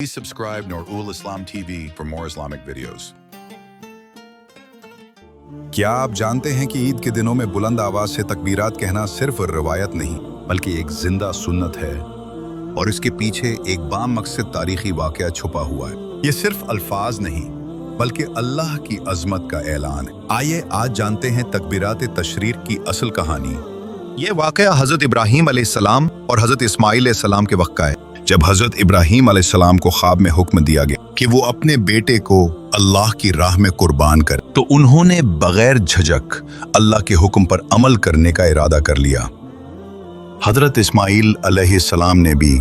Please subscribe Noorul Islam TV for more Islamic videos. کیا آپ جانتے ہیں کہ عید کے دنوں میں بلند آواز سے تکبیرات کہنا صرف روایت نہیں بلکہ ایک زندہ سنت ہے اور اس کے پیچھے ایک بام مقصد تاریخی واقعہ چھپا ہوا ہے۔ یہ صرف الفاظ نہیں بلکہ اللہ کی عظمت کا اعلان ہے۔ آئیے آج جانتے ہیں تکبیرات تشریق کی اصل کہانی۔ یہ واقعہ حضرت ابراہیم علیہ السلام اور حضرت اسماعیل علیہ السلام کے وقت کا ہے، جب حضرت ابراہیم علیہ السلام کو خواب میں حکم دیا گیا کہ وہ اپنے بیٹے کو اللہ کی راہ میں قربان کر، تو انہوں نے بغیر جھجک اللہ کے حکم پر عمل کرنے کا ارادہ کر لیا۔ حضرت اسماعیل علیہ السلام نے بھی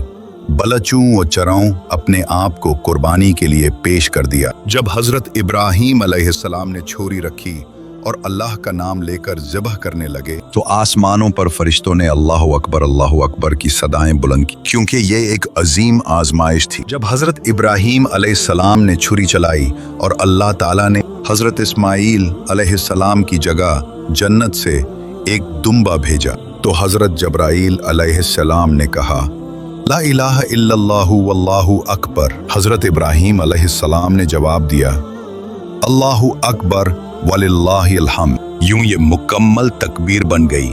بلچوں و چراؤں اپنے آپ کو قربانی کے لیے پیش کر دیا۔ جب حضرت ابراہیم علیہ السلام نے چھری رکھی اور اللہ کا نام لے کر ذبح کرنے لگے تو آسمانوں پر فرشتوں نے اللہ اکبر کی صدائیں بلند کی، کیونکہ یہ ایک عظیم آزمائش تھی۔ جب حضرت ابراہیم علیہ السلام نے چھری چلائی اور اللہ تعالیٰ نے حضرت اسماعیل علیہ السلام کی جگہ جنت سے ایک دمبا بھیجا تو حضرت جبرائیل علیہ السلام نے کہا لا الہ الا اللہ واللہ اکبر۔ حضرت ابراہیم علیہ السلام نے جواب دیا اللہ اکبر وللہ الحمد۔ یوں یہ مکمل تکبیر بن گئی،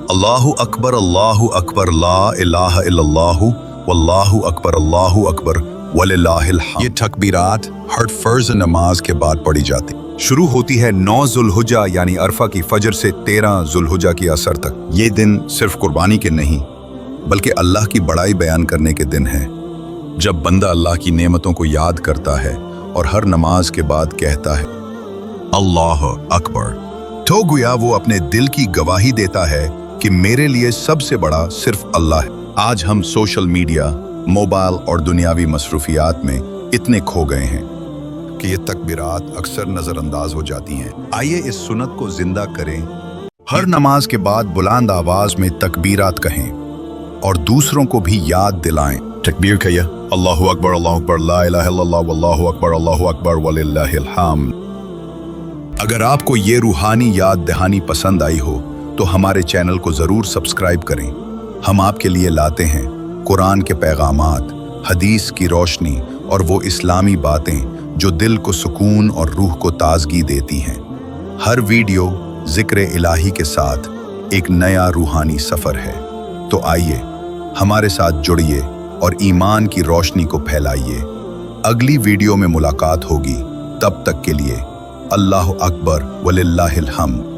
اللہ اکبر لا الہ الا اللہ واللہ اکبر وللہ الحمد۔ یہ تکبیرات ہر فرض نماز کے بعد پڑھی جاتی، شروع ہوتی ہے 9 ذوالحجہ یعنی عرفہ کی فجر سے 13 ذوالحجہ کی عصر تک۔ یہ دن صرف قربانی کے نہیں بلکہ اللہ کی بڑائی بیان کرنے کے دن ہے، جب بندہ اللہ کی نعمتوں کو یاد کرتا ہے اور ہر نماز کے بعد کہتا ہے اللہ اکبر، تو گویا وہ اپنے دل کی گواہی دیتا ہے کہ میرے لیے سب سے بڑا صرف اللہ ہے۔ آج ہم سوشل میڈیا، موبائل اور دنیاوی مصروفیات میں اتنے کھو گئے ہیں کہ یہ تکبیرات اکثر نظر انداز ہو جاتی ہیں۔ آئیے اس سنت کو زندہ کریں، ہر نماز کے بعد بلند آواز میں تکبیرات کہیں اور دوسروں کو بھی یاد دلائیں۔ تکبیر کہیے اللہ اکبر لا الہ الا اللہ واللہ اکبر وللہ الحمد۔ اگر آپ کو یہ روحانی یاد دہانی پسند آئی ہو تو ہمارے چینل کو ضرور سبسکرائب کریں۔ ہم آپ کے لیے لاتے ہیں قرآن کے پیغامات، حدیث کی روشنی اور وہ اسلامی باتیں جو دل کو سکون اور روح کو تازگی دیتی ہیں۔ ہر ویڈیو ذکر الہی کے ساتھ ایک نیا روحانی سفر ہے، تو آئیے ہمارے ساتھ جڑیے اور ایمان کی روشنی کو پھیلائیے۔ اگلی ویڈیو میں ملاقات ہوگی، تب تک کے لیے اللہ اکبر وللہ الحمد۔